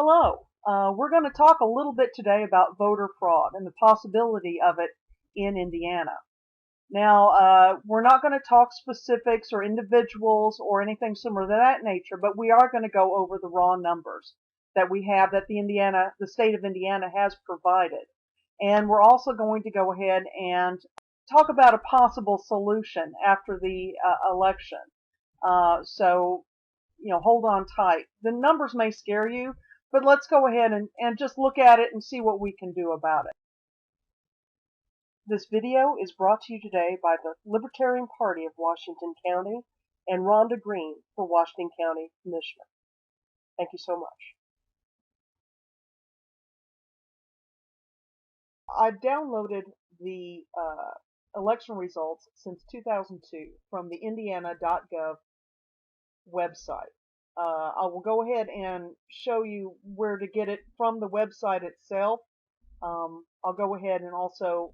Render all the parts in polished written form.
Hello. We're going to talk a little bit today about voter fraud and the possibility of it in Indiana. Now, we're not going to talk specifics or individuals or anything similar to that nature, but we are going to go over the raw numbers that we have that the state of Indiana has provided. And we're also going to go ahead and talk about a possible solution after the election. So, hold on tight. The numbers may scare you, but let's go ahead and just look at it and see what we can do about it. This video is brought to you today by the Libertarian Party of Washington County and Rhonda Greene for Washington County Commissioner. Thank you so much. I've downloaded the election results since 2002 from the Indiana.gov website. I will go ahead and show you where to get it from the website itself. I'll go ahead and also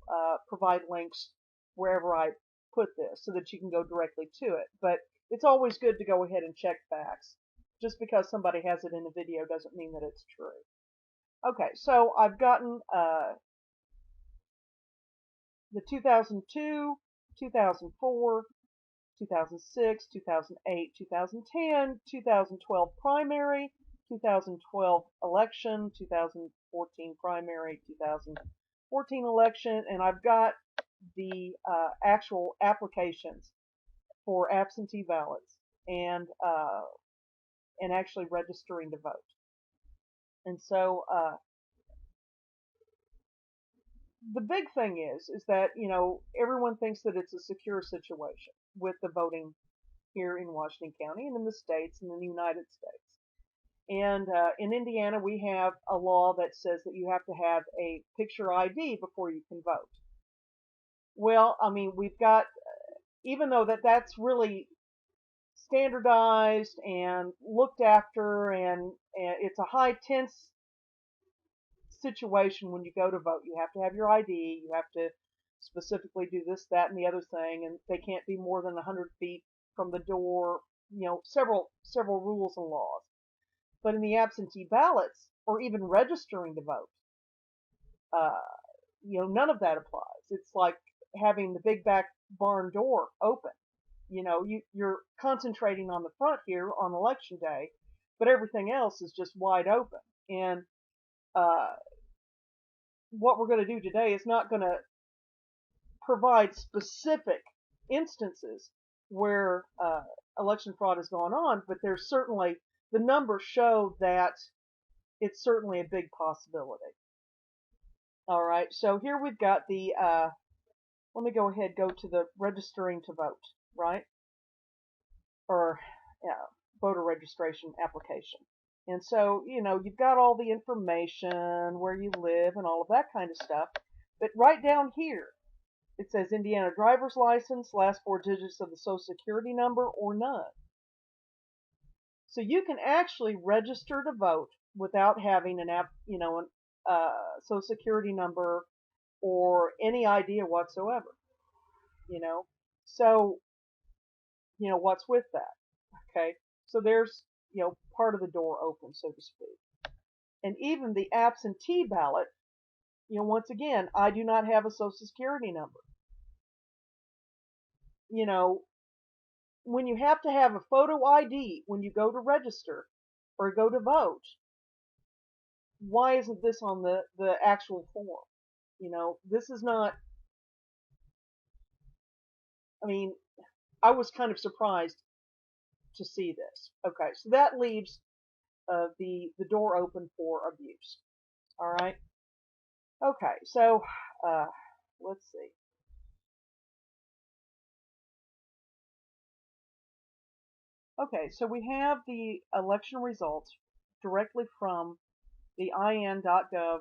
provide links wherever I put this so that you can go directly to it. But it's always good to go ahead and check facts. Just because somebody has it in a video doesn't mean that it's true. Okay, so I've gotten the 2002, 2004, 2006, 2008, 2010, 2012 primary, 2012 election, 2014 primary, 2014 election, and I've got the actual applications for absentee ballots and actually registering to vote. And so the big thing is that everyone thinks that it's a secure situation with the voting here in Washington County and in the states and in the United States. And in Indiana, we have a law that says that you have to have a picture ID before you can vote. Well, I mean, we've got, even though that's really standardized and looked after, and it's a high tense situation when you go to vote. You have to have your ID. You have to specifically do this, that, and the other thing, and they can't be more than 100 feet from the door. Several rules and laws. But in the absentee ballots, or even registering to vote, none of that applies. It's like having the big back barn door open. You're concentrating on the front here on election day, but everything else is just wide open. And what we're going to do today is not going to provide specific instances where election fraud has gone on, but there's certainly, the numbers show that it's certainly a big possibility. All right, so here we've got the, let me go ahead, go to the registering to vote, right? Or voter registration application. And so, you've got all the information, where you live and all of that kind of stuff. But right down here, it says Indiana driver's license, last 4 digits of the Social Security number, or none. So you can actually register to vote without having an Social Security number or any idea whatsoever. So what's with that? Okay, so there's part of the door open, so to speak. And even the absentee ballot, once again, I do not have a Social Security number. When you have to have a photo ID when you go to register or go to vote, why isn't this on the actual form? This is not, I mean, I was kind of surprised to see this. Okay, so that leaves the door open for abuse. All right. Okay, so let's see. Okay, so we have the election results directly from the in.gov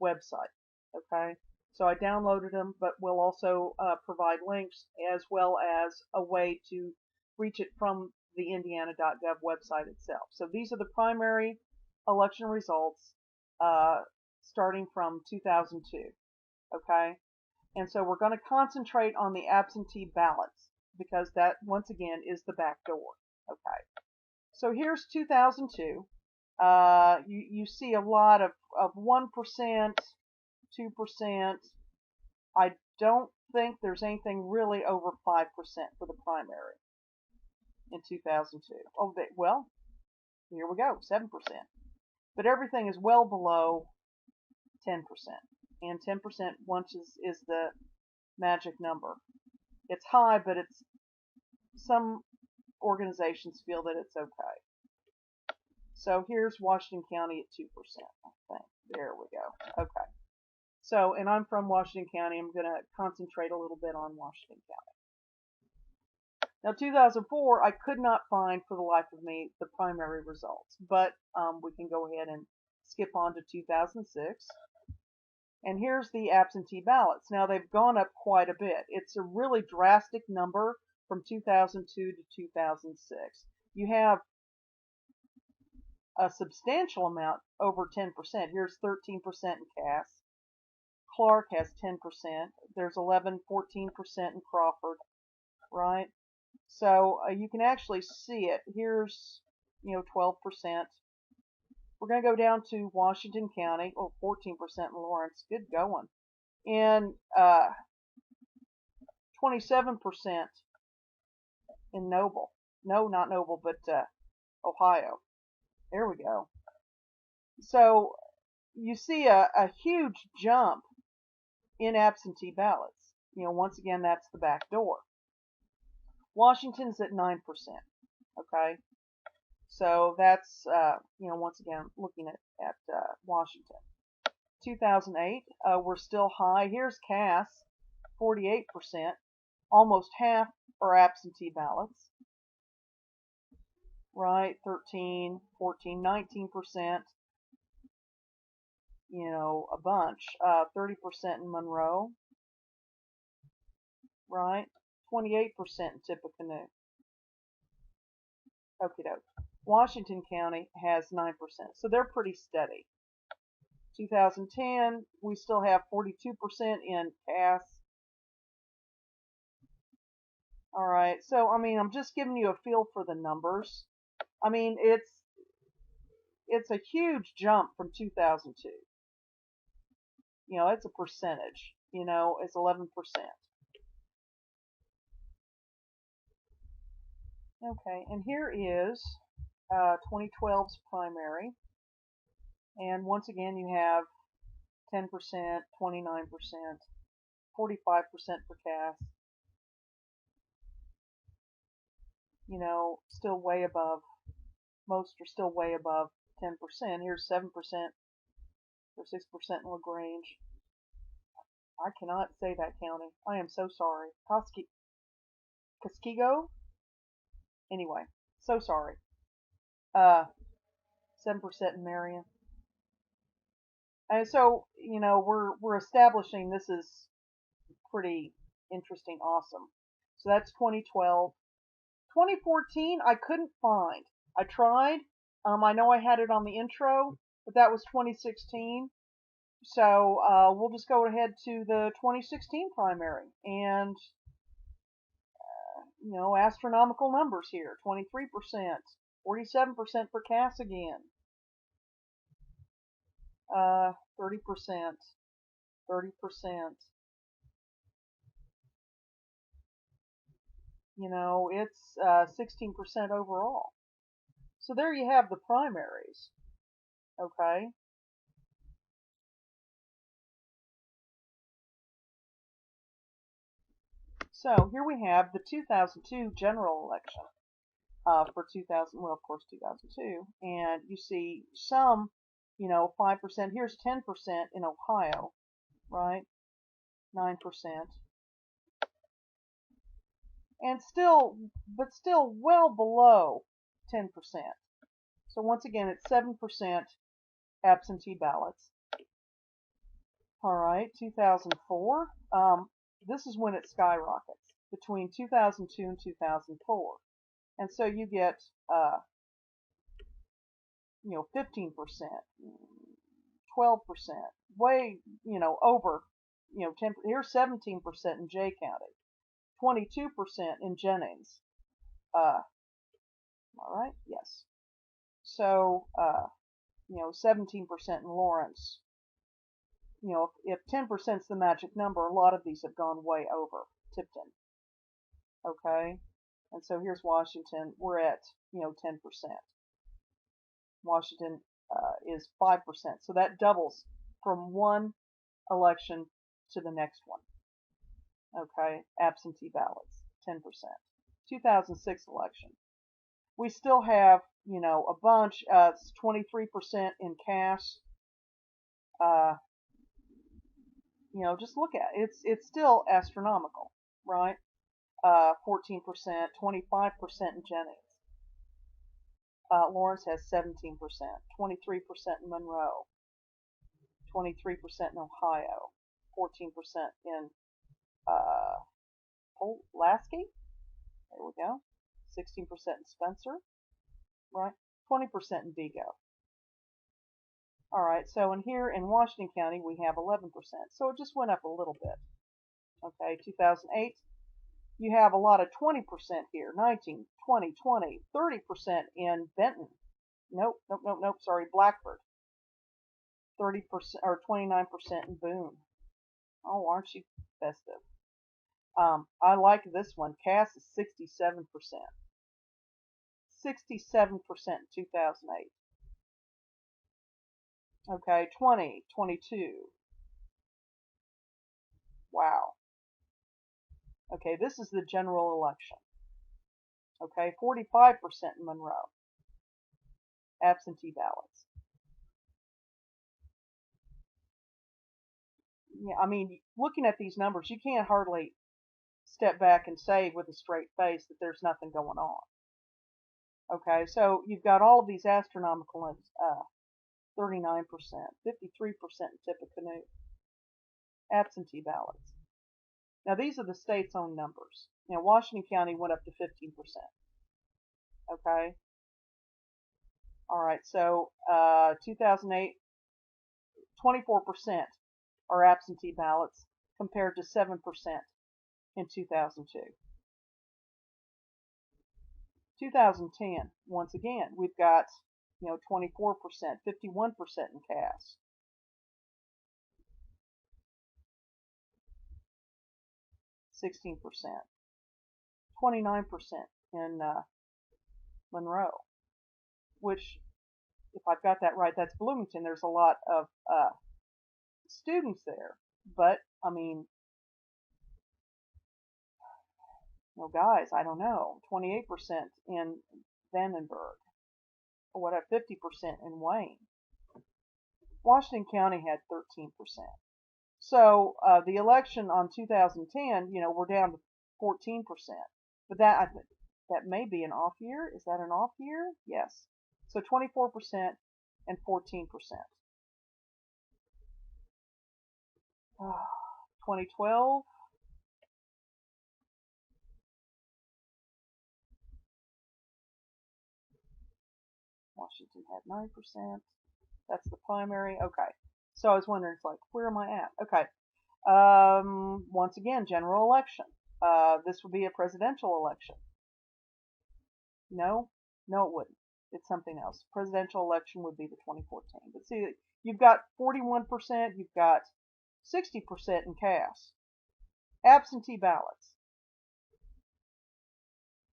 website. Okay, so I downloaded them, but we'll also provide links as well as a way to reach it from the Indiana.gov website itself. So these are the primary election results starting from 2002. Okay, and so we're going to concentrate on the absentee ballots because that, once again, is the back door. Okay, so here's 2002. You see a lot of 1%, 2%. I don't think there's anything really over 5% for the primary in 2002. Oh, well, here we go, 7%. But everything is well below 10%. And 10% once is the magic number. It's high, but it's some organizations feel that it's okay. So here's Washington County at 2%, I think. There we go. Okay. So, and I'm from Washington County. I'm going to concentrate a little bit on Washington County. Now, 2004, I could not find for the life of me the primary results, but we can go ahead and skip on to 2006. And here's the absentee ballots. Now, they've gone up quite a bit. It's a really drastic number from 2002 to 2006. You have a substantial amount over 10%. Here's 13% in Cass. Clark has 10%. There's 11, 14% in Crawford, right? So you can actually see it. Here's, 12%. We're going to go down to Washington County. Oh, 14% in Lawrence. Good going. And 27% in Noble. No, not Noble, but Ohio. There we go. So you see a huge jump in absentee ballots. Once again, that's the back door. Washington's at 9%. Okay. So that's, once again, looking at Washington. 2008, we're still high. Here's Cass, 48%. Almost half are absentee ballots. Right, 13, 14, 19%. A bunch. 30% in Monroe. Right, 28% in Tippecanoe. Okie doke. Washington County has 9%, so they're pretty steady. 2010, we still have 42% in Cass. All right, so I'm just giving you a feel for the numbers. It's a huge jump from 2002. It's a percentage. It's 11%. Okay, and here is 2012's primary. And once again, you have 10%, 29%, 45% for Cass. Still way above. Most are still way above 10%. Here's 7% or 6% in LaGrange. I cannot say that county. I am so sorry. Tuskegee? Anyway, so sorry. 7% in Marion. And so, we're establishing this is pretty interesting, awesome. So that's 2012. 2014, I couldn't find. I tried. I know I had it on the intro, but that was 2016. So we'll just go ahead to the 2016 primary. And, astronomical numbers here. 23%, 47% for Cass again. 30%, 30%. It's 16% overall. So there you have the primaries. Okay. So here we have the 2002 general election for 2000. Well, of course, 2002, and you see some, 5%. Here's 10% in Ohio, right? 9%. And still well below 10%. So once again, it's 7% absentee ballots. All right, 2004. This is when it skyrockets between 2002 and 2004, and so you get 15%, 12%, way over 10. Here's 17% in Jay County. 22% in Jennings. All right, yes. So 17% in Lawrence. If 10% is the magic number, a lot of these have gone way over, tipped in. Okay? And so here's Washington. We're at, 10%. Washington is 5%. So that doubles from one election to the next one. Okay? Absentee ballots, 10%. 2006 election. We still have, a bunch. It's 23% in cast. Just look at it. It's still astronomical, right? 14%, 25% in Jennings. Lawrence has 17%, 23% in Monroe, 23% in Ohio, 14% in Pulaski. There we go. 16% in Spencer, right? 20% in Vigo. All right, so in here in Washington County, we have 11%. So it just went up a little bit. Okay, 2008, you have a lot of 20% here. 19, 20, 20, 30% in Benton. Nope, sorry, Blackford. 30% or 29% in Boone. Oh, aren't you festive? I like this one. Cass is 67%. 67% in 2008. Okay, 20, 22. Wow. Okay, this is the general election. Okay, 45% in Monroe. Absentee ballots. Yeah, I mean, looking at these numbers, you can't hardly step back and say with a straight face that there's nothing going on. Okay, so you've got all of these astronomical 39%, 53% in Tippecanoe. Absentee ballots. Now these are the state's own numbers. Washington County went up to 15%. Okay. All right. So 2008, 24% are absentee ballots compared to 7% in 2002. 2010, once again, we've got 24%, 51% in cast. 16%, 29% in Monroe, which, if I've got that right, that's Bloomington. There's a lot of students there, but I mean, guys, I don't know. 28% in Vandenberg, or whatever, 50% in Wayne. Washington County had 13%. So the election on 2010, we're down to 14%. But that may be an off year. Is that an off year? Yes. So 24% and 14%. 2012. Washington had 9%. That's the primary. Okay. So I was wondering, it's like, where am I at? Okay. Once again, general election. This would be a presidential election. No, it wouldn't. It's something else. Presidential election would be the 2014. But see, you've got 41%, you've got 60% in cast. Absentee ballots.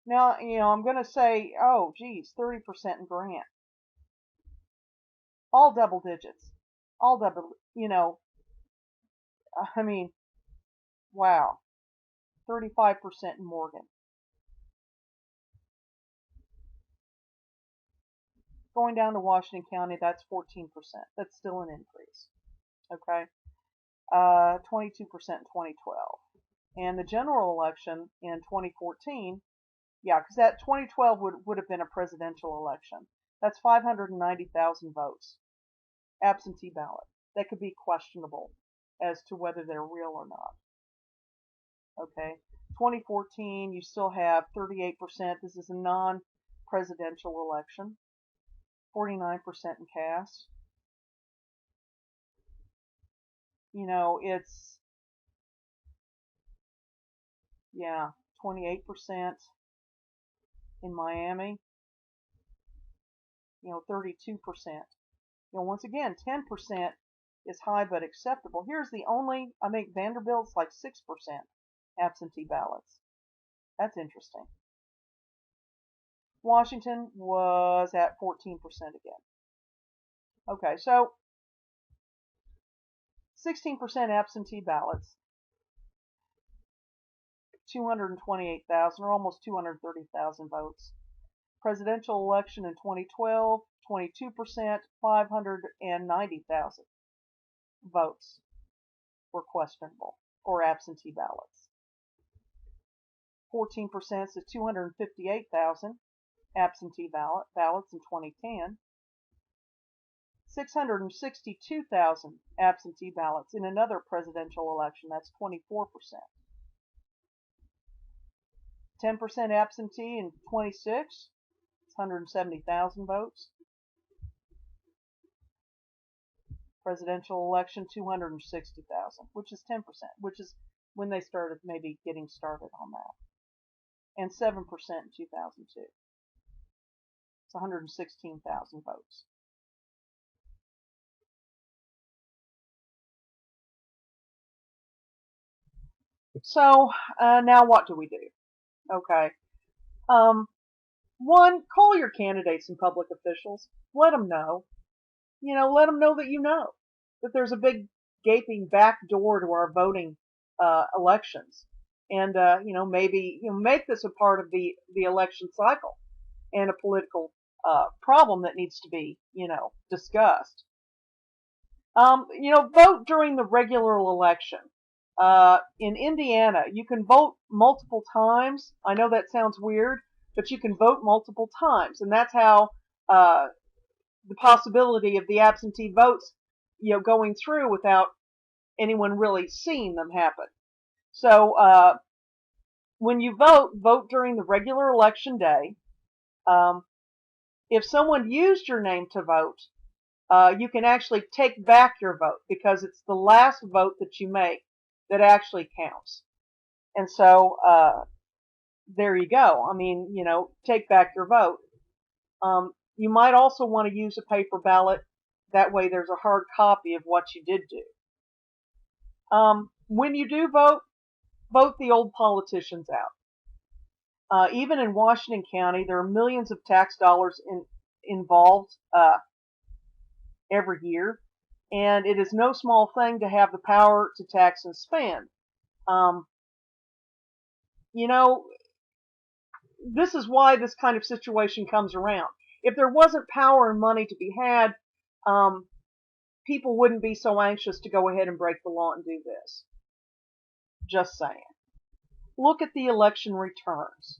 Now, I'm going to say, oh, geez, 30% in Grant. All double digits. All double, I mean, wow. 35% in Morgan. Going down to Washington County, that's 14%. That's still an increase. Okay. 22% in 2012. And the general election in 2014, yeah, because that 2012 would have been a presidential election. That's 590,000 votes. Absentee ballot. That could be questionable as to whether they're real or not. Okay. 2014, you still have 38%. This is a non-presidential election. 49% in cast. It's, yeah, 28% in Miami. 32% Once again, 10% is high but acceptable. Here's the only, I think Vanderbilt's like 6% absentee ballots. That's interesting. Washington was at 14% again. Okay, so 16% absentee ballots, 228,000 or almost 230,000 votes. Presidential election in 2012, 22%, 590,000 votes were questionable or absentee ballots. 14% is 258,000 absentee ballots in 2010. 662,000 absentee ballots in another presidential election. That's 24%. 10% absentee in 26. It's 170,000 votes. Presidential election, 260,000, which is 10%, which is when they started maybe getting started on that. And 7% in 2002. It's 116,000 votes. So now what do we do? Okay. One, call your candidates and public officials. Let them know. Let them know that there's a big gaping back door to our voting elections, and maybe make this a part of the election cycle and a political problem that needs to be discussed. Vote during the regular election. In Indiana, you can vote multiple times. I know that sounds weird, but you can vote multiple times, and that's how the possibility of the absentee votes, going through without anyone really seeing them happen. So when you vote during the regular election day. If someone used your name to vote, you can actually take back your vote because it's the last vote that you make that actually counts. And so there you go. I mean, take back your vote. You might also want to use a paper ballot. That way there's a hard copy of what you did do. When you do vote the old politicians out. Even in Washington County, there are millions of tax dollars involved every year, and it is no small thing to have the power to tax and spend. This is why this kind of situation comes around. If there wasn't power and money to be had, people wouldn't be so anxious to go ahead and break the law and do this. Just saying. Look at the election returns.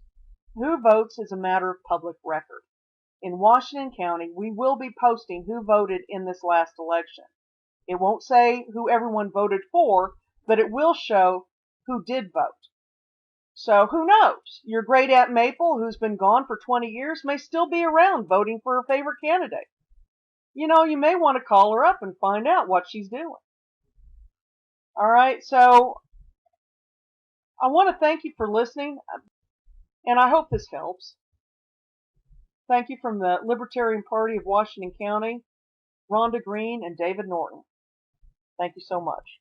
Who votes is a matter of public record. In Washington County, we will be posting who voted in this last election. It won't say who everyone voted for, but it will show who did vote. So who knows? Your great Aunt Maple, who's been gone for 20 years, may still be around voting for her favorite candidate. You may want to call her up and find out what she's doing. All right, so I want to thank you for listening, and I hope this helps. Thank you from the Libertarian Party of Washington County, Rhonda Greene and David Norton. Thank you so much.